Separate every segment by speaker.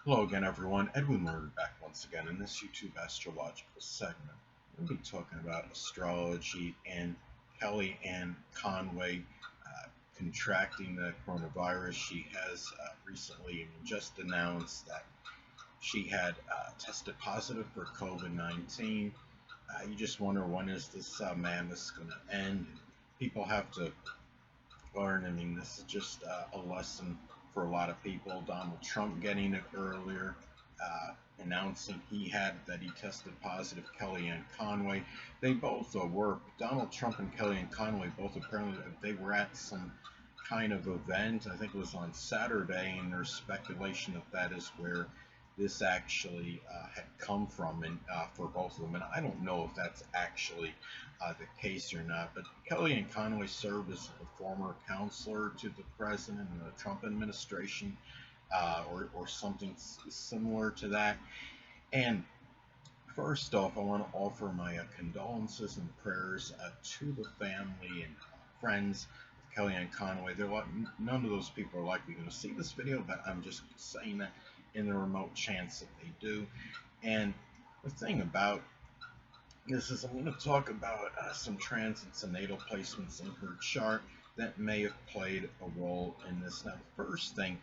Speaker 1: Hello again, everyone. Edwin Learnard back once again in this YouTube astrological segment. We'll be talking about astrology and Kellyanne Conway contracting the coronavirus. She has recently just announced that she had tested positive for COVID-19. You just wonder, when is this madness going to end? People have to learn. I mean, this is just a lesson for a lot of people. Donald Trump getting it earlier, announcing that he tested positive. Kellyanne Conway, they both were. Donald Trump and Kellyanne Conway both apparently they were at some kind of event. I think it was on Saturday, and there's speculation that is where this actually had come from, and for both of them. And I don't know if that's actually the case or not. But Kellyanne Conway served as a former counselor to the president in the Trump administration, or something similar to that. And first off, I want to offer my condolences and prayers to the family and friends of Kellyanne Conway. None of those people are likely going to see this video, but I'm just saying that in the remote chance that they do. And the thing about this is, I'm going to talk about some transits and natal placements in her chart that may have played a role in this. Now, the first thing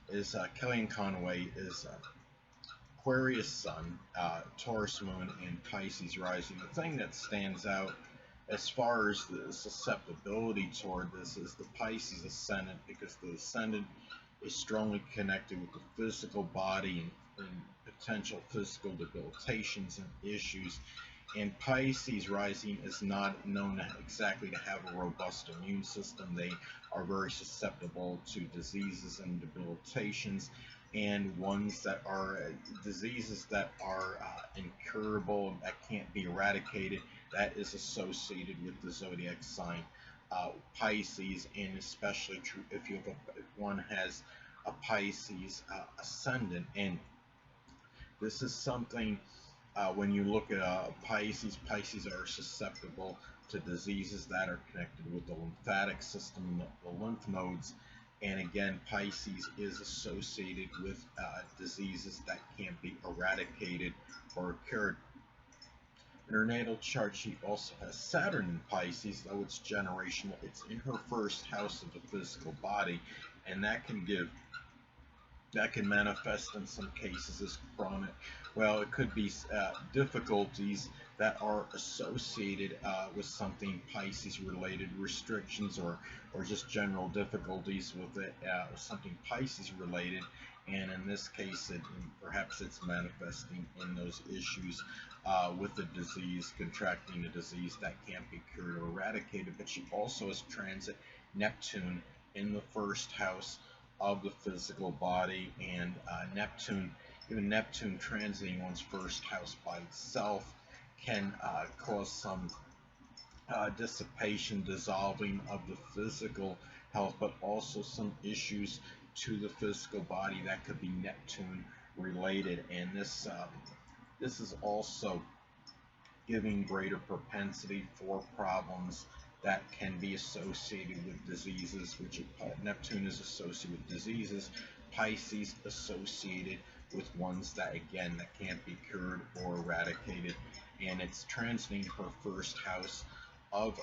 Speaker 1: is Kellyanne Conway is Aquarius Sun, Taurus Moon, and Pisces Rising. The thing that stands out as far as the susceptibility toward this is the Pisces Ascendant, because the Ascendant is strongly connected with the physical body and potential physical debilitations and issues. And Pisces rising is not known exactly to have a robust immune system. They are very susceptible to diseases and debilitations, and ones that are diseases that are incurable, that can't be eradicated. That is associated with the zodiac sign Pisces, and especially true if one has a Pisces ascendant. And this is something, when you look at Pisces are susceptible to diseases that are connected with the lymphatic system, the lymph nodes. And again, Pisces is associated with diseases that can't be eradicated or cured. In her natal chart, she also has Saturn in Pisces, though it's generational. It's in her first house of the physical body, and that can manifest in some cases as chronic. Well, it could be difficulties that are associated with something Pisces related, restrictions, or just general difficulties with it, something Pisces related. And in this case, perhaps it's manifesting in those issues with the disease, contracting a disease that can't be cured or eradicated. But she also has transit Neptune in the first house of the physical body, and even Neptune transiting one's first house by itself can cause some dissipation, dissolving of the physical health, but also some issues to the physical body that could be Neptune related. And this is also giving greater propensity for problems that can be associated with diseases, which Neptune is associated with diseases, Pisces associated with ones that, again, that can't be cured or eradicated. And it's transiting her first house of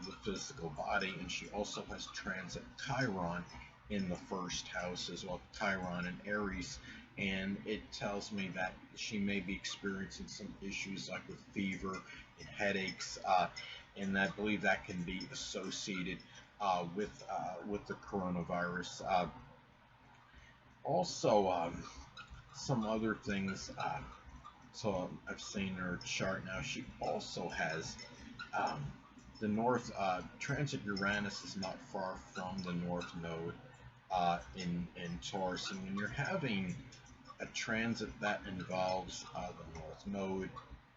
Speaker 1: the physical body, and she also has transit Chiron in the first house as well, Chiron and Aries. And it tells me that she may be experiencing some issues like with fever and headaches, and I believe that can be associated with the coronavirus. Also, some other things. So I've seen her chart now. She also has um, the North transit. Uranus is not far from the North Node in Taurus, and when you're having a transit that involves the North Node,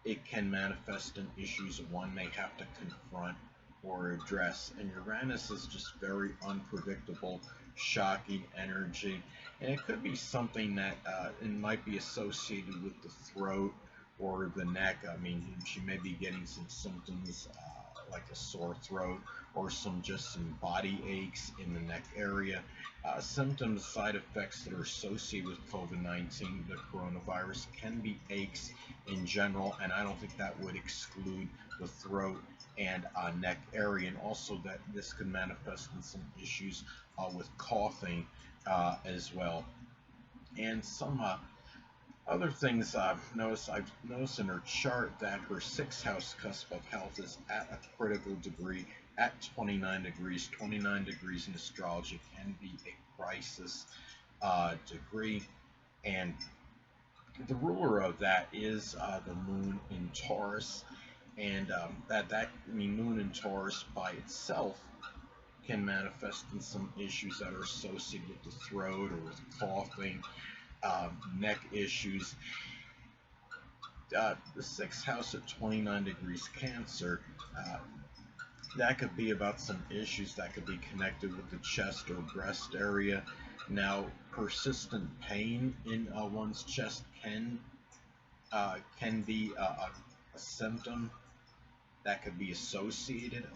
Speaker 1: it can manifest in issues one may have to confront or address. And Uranus is just very unpredictable, shocking energy. And it could be something that it might be associated with the throat or the neck. I mean, she may be getting some symptoms like a sore throat or just some body aches in the neck area. Symptoms, side effects that are associated with COVID-19, the coronavirus, can be aches in general, and I don't think that would exclude the throat and neck area, and also that this could manifest in some issues with coughing as well. And some other things I've noticed in her chart that her sixth house cusp of health is at a critical degree at 29 degrees. 29 degrees in astrology can be a crisis degree, and the ruler of that is the moon in Taurus, and moon in Taurus by itself can manifest in some issues that are associated with the throat or with coughing, neck issues. The sixth house at 29 degrees Cancer, that could be about some issues that could be connected with the chest or breast area. Now, persistent pain in one's chest can be a symptom that could be associated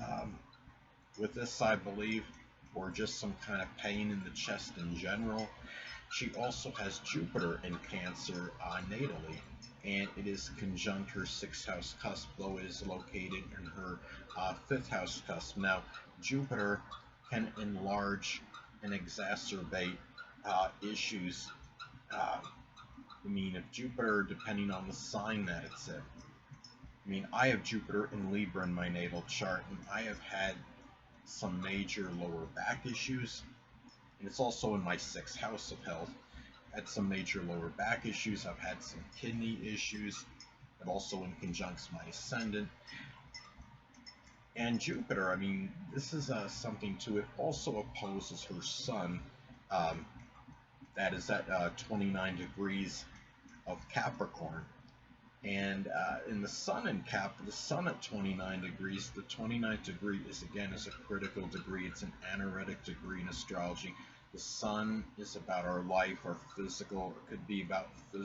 Speaker 1: with this, I believe, or just some kind of pain in the chest in general. She also has Jupiter in Cancer natally, and it is conjunct her sixth house cusp, though it is located in her fifth house cusp. Now, Jupiter can enlarge and exacerbate issues. If Jupiter, depending on the sign that it's in. I have Jupiter in Libra in my natal chart, and I have had some major lower back issues, and it's also in my sixth house of health. Had some major lower back issues. I've had some kidney issues, but also in conjunction my ascendant. And Jupiter, this is something to it. Also opposes her sun. That is at 29 degrees of Capricorn. And in the sun in the sun at 29 degrees, the 29th degree is a critical degree. It's an anaretic degree in astrology. The sun is about our life, our physical. It could be about the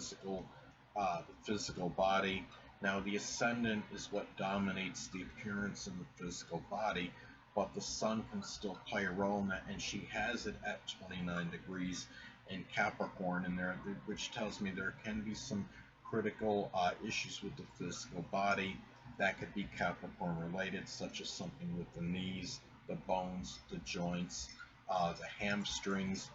Speaker 1: physical body. Now, the ascendant is what dominates the appearance in the physical body, but the sun can still play a role in that, and she has it at 29 degrees in Capricorn, which tells me there can be some critical issues with the physical body that could be Capricorn related, such as something with the knees, the bones, the joints, the hamstrings,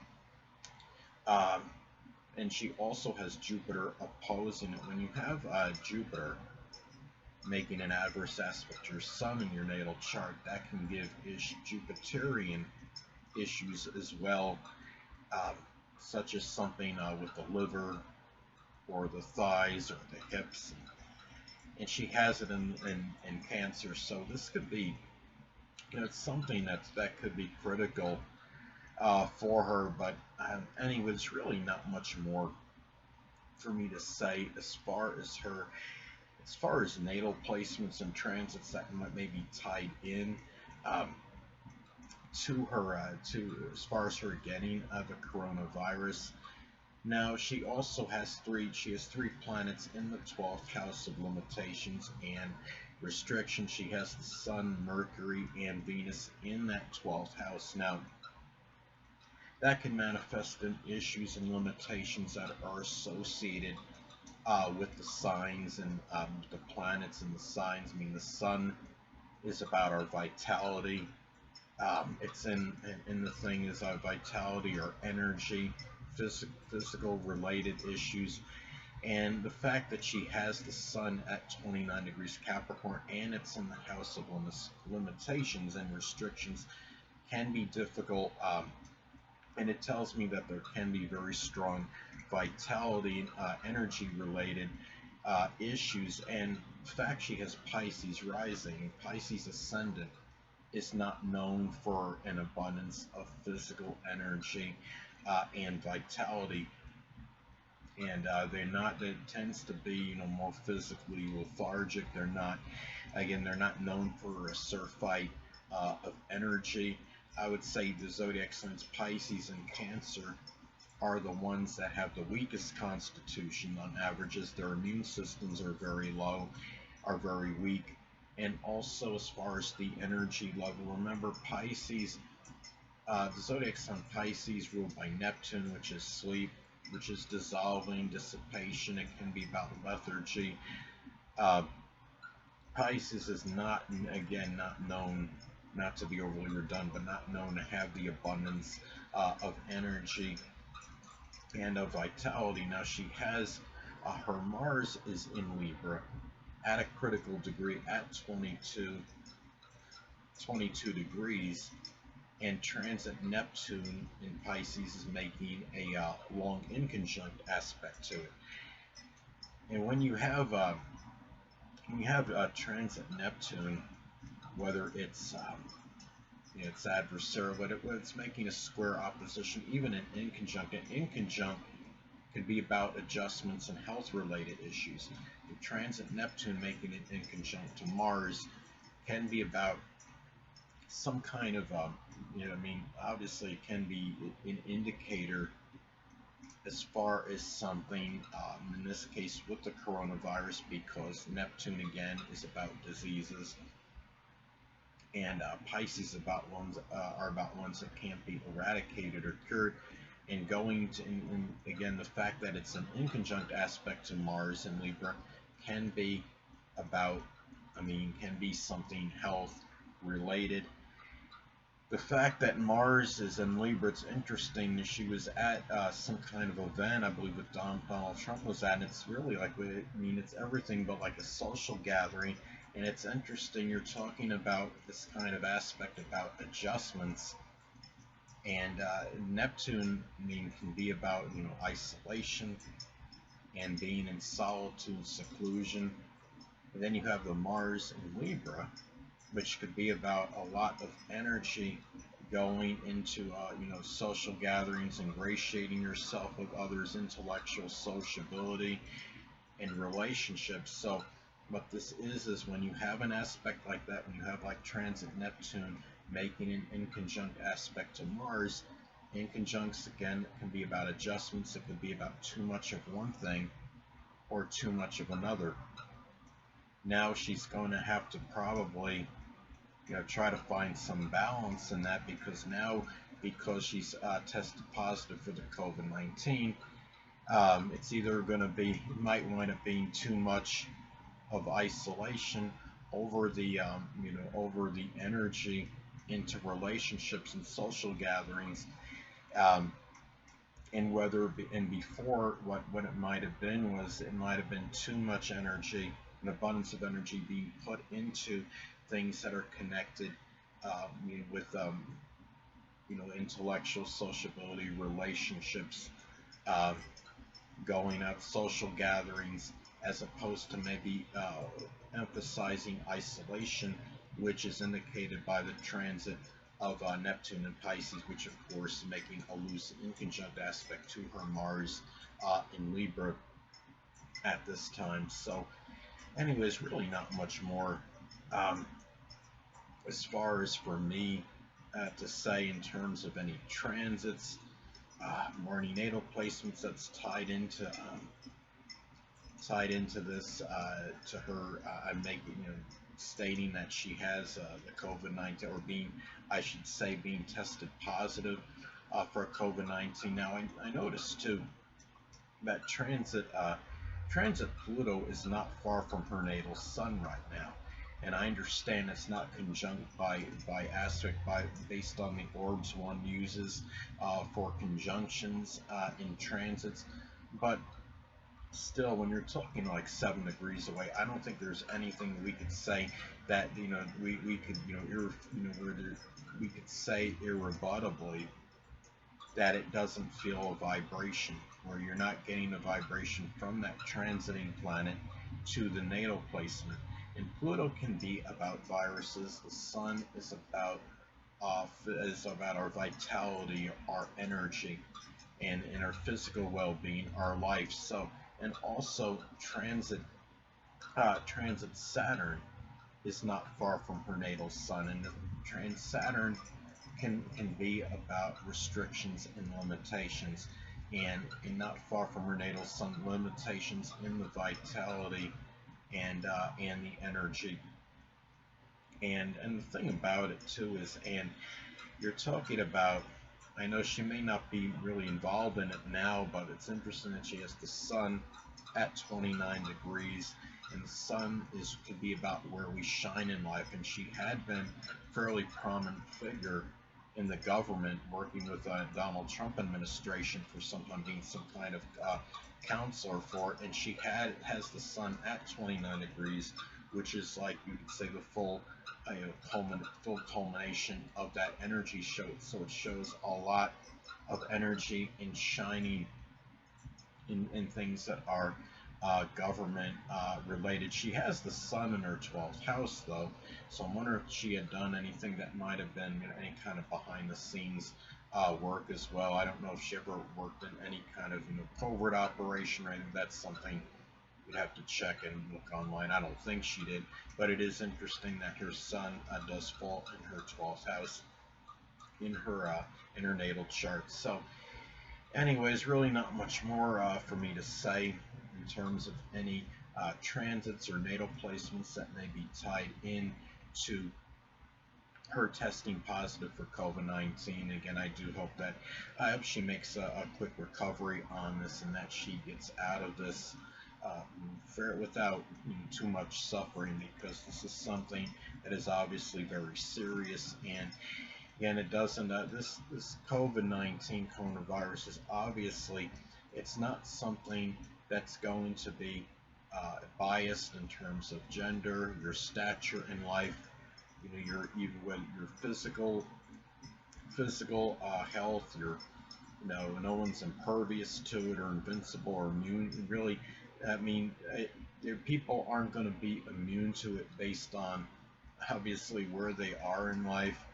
Speaker 1: and she also has Jupiter opposing it. When you have Jupiter making an adverse aspect to your sun in your natal chart, that can give Jupiterian issues as well, such as something with the liver or the thighs or the hips, and she has it in Cancer. So this could be, it's something that could be critical for her. But anyway, it's really not much more for me to say as far as natal placements and transits that may be tied in to her, as far as her getting the coronavirus. Now, she also has three planets in the 12th house of limitations and restrictions. She has the Sun, Mercury, and Venus in that 12th house. Now, that can manifest in issues and limitations that are associated with the signs and the planets and the signs. The Sun is about our vitality. It's in the thing is our vitality, our energy, physical related issues, and the fact that she has the Sun at 29 degrees Capricorn and it's in the house of limitations and restrictions can be difficult, and it tells me that there can be very strong vitality, energy related issues. And the fact she has Pisces rising, Pisces ascendant, is not known for an abundance of physical energy and vitality, and it tends to be more physically lethargic. They're not known for a surfeit of energy. I would say the zodiac signs Pisces and Cancer are the ones that have the weakest constitution on average, as their immune systems are very low, are very weak, And also as far as the energy level, remember Pisces, the zodiac sign Pisces ruled by Neptune, which is sleep, which is dissolving, dissipation. It can be about lethargy. Uh, Pisces is not, again, not known, not to be overly redundant, but not known to have the abundance of energy and of vitality. Now she has, her Mars is in Libra at a critical degree at 22 degrees, and transit Neptune in Pisces is making a long inconjunct aspect to it. And when you have transit Neptune, whether it's adversarial, but it's making a square opposition, even an inconjunct. An inconjunct can be about adjustments and health-related issues. The transit Neptune making an inconjunct to Mars can be about some kind of, obviously it can be an indicator as far as something, in this case with the coronavirus, because Neptune again is about diseases, and Pisces are about ones that can't be eradicated or cured. And again, the fact that it's an inconjunct aspect to Mars in Libra can be about, can be something health related. The fact that Mars is in Libra, it's interesting. She was at some kind of event, I believe, with Donald Trump was at, and it's really like, it's everything but like a social gathering. And it's interesting, you're talking about this kind of aspect about adjustments. And Neptune, can be about, isolation and being in solitude, seclusion. And then you have the Mars in Libra, which could be about a lot of energy going into social gatherings, ingratiating yourself with others, intellectual sociability, and relationships. So what this is when you have an aspect like that, when you have like transit Neptune making an inconjunct aspect to Mars, inconjuncts again can be about adjustments. It could be about too much of one thing or too much of another. Now she's going to have to probably try to find some balance in that, because she's tested positive for the COVID-19, it's either going to be, it might wind up being too much of isolation over the over the energy into relationships and social gatherings, and before, what it might have been was, it might have been too much energy, an abundance of energy being put into things that are connected with intellectual sociability, relationships, going out, social gatherings, as opposed to maybe emphasizing isolation, which is indicated by the transit of Neptune and Pisces, which of course is making a loose inconjunct aspect to her Mars in Libra at this time. So anyways, really not much more as far as for me to say in terms of any transits, morning natal placements that's tied into this, to her. I'm making, stating that she has the COVID-19, or being tested positive for COVID-19. Now I noticed too that transit Pluto is not far from her natal sun right now. And I understand it's not conjunct by aspect based on the orbs one uses for conjunctions in transits, but still, when you're talking like 7 degrees away, I don't think there's anything we could say that we could we could say irrebuttably that it doesn't feel a vibration, where you're not getting a vibration from that transiting planet to the natal placement. And Pluto can be about viruses. The Sun is about our vitality, our energy, and our physical well-being, our life. So, and also transit Saturn is not far from her natal Sun, and Saturn can be about restrictions and limitations, and not far from her natal Sun, limitations in the vitality and the energy And the thing about it too is, and you're talking about, I know she may not be really involved in it now, but it's interesting that she has the sun at 29 degrees, and the sun is could be about where we shine in life, and she had been a fairly prominent figure in the government working with Donald Trump administration for sometime being some kind of counselor for it, and she has the sun at 29 degrees, which is like you could say the full culmination of that energy show. So it shows a lot of energy in shining in things that are government related. She has the sun in her 12th house though, so I'm wondering if she had done anything that might have been, any kind of behind the scenes work as well. I don't know if she ever worked in any kind of covert operation or anything. That's something you'd have to check and look online. I don't think she did, but it is interesting that her sun does fall in her 12th house in her natal chart. So anyways, really not much more for me to say in terms of any transits or natal placements that may be tied in to her testing positive for COVID-19. Again, I do hope that I hope she makes a quick recovery on this and that she gets out of this without too much suffering, because this is something that is obviously very serious. And again, it doesn't. This COVID-19 coronavirus is obviously, it's not something that's going to be biased in terms of gender, your stature in life, your even when your physical health, your no one's impervious to it or invincible or immune. Really, I mean, people aren't going to be immune to it based on obviously where they are in life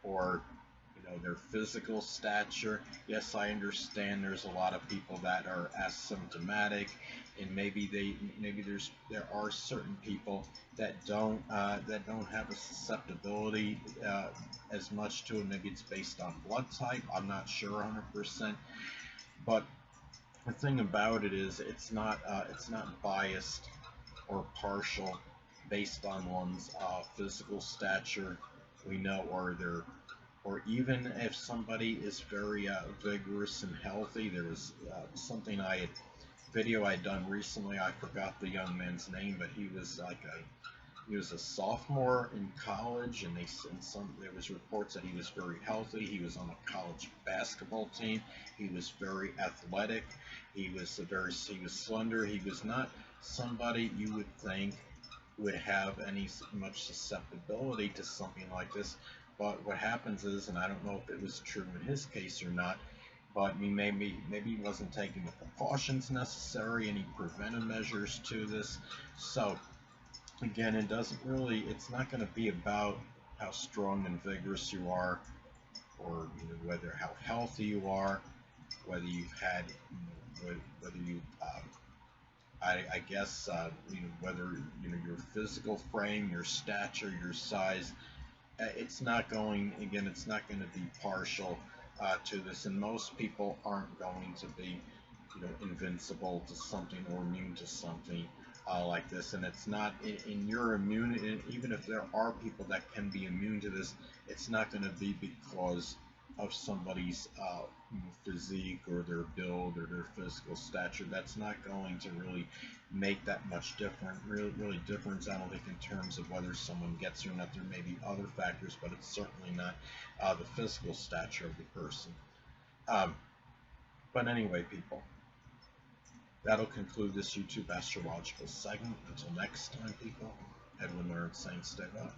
Speaker 1: or their physical stature. Yes, I understand there's a lot of people that are asymptomatic, and maybe there are certain people that don't have a susceptibility as much to it. Maybe it's based on blood type. I'm not sure 100%, but the thing about it is it's not biased or partial based on one's physical stature. We know, or even if somebody is very vigorous and healthy. There was video I'd done recently. I forgot the young man's name, but he was a sophomore in college, and there was reports that he was very healthy. He was on a college basketball team. He was very athletic. He was slender. He was not somebody you would think would have any much susceptibility to something like this. But what happens is, and I don't know if it was true in his case or not, but maybe he wasn't taking the precautions necessary, any preventive measures to this. So again, it's not going to be about how strong and vigorous you are, or whether how healthy you are, whether you've had, whether you I guess whether your physical frame, your stature, your size. It's not going to be partial to this, and most people aren't going to be invincible to something or immune to something like this. And it's not in your immunity. Even if there are people that can be immune to this, it's not going to be because of somebody's physique or their build or their physical stature. That's not going to really make that much really difference, I don't think, in terms of whether someone gets it or not. There may be other factors, but it's certainly not the physical stature of the person. But anyway, people, that'll conclude this YouTube astrological segment. Until next time, people, Edwin Learnard saying stay well.